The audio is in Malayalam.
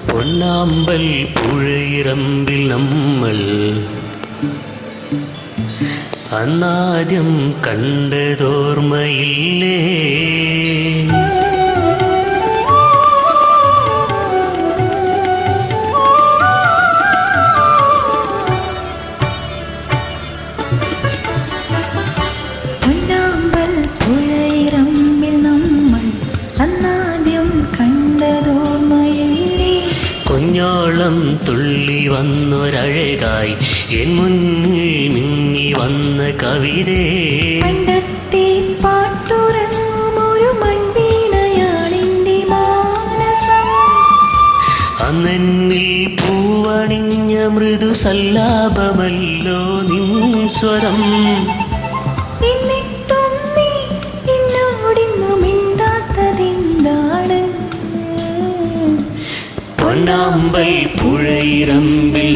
പൊന്നാമ്പൽ പുഴയിറമ്പിൽ നമ്മൾ അന്നാദ്യം കണ്ടതോർമ്മയില്ലേ? പൊന്നാമ്പൽ പുഴയിറമ്പിൽ നമ്മൾ അന്നാദ്യം കണ്ടതോർമ്മയില്ലേ? കുഞ്ഞോളം തുള്ളി വന്നൊരഴകായി എൻ മുന്നിൽ മിന്നി വന്ന കവിതേ, പണ്ടത്തെ പാട്ടുറങ്ങും ഒരു മൺവീണയാണെന്റെ മാനസം. അന്നെന്നിൽ പൂവണിഞ്ഞ മൃദു സല്ലാപമല്ലോ നിൻ സ്വരം. എന്നിട്ടും നീ എന്നോടിന്നു മിണ്ടാത്തതെന്താണ്? പൊന്നാമ്പൽ പുഴയിറമ്പിൽ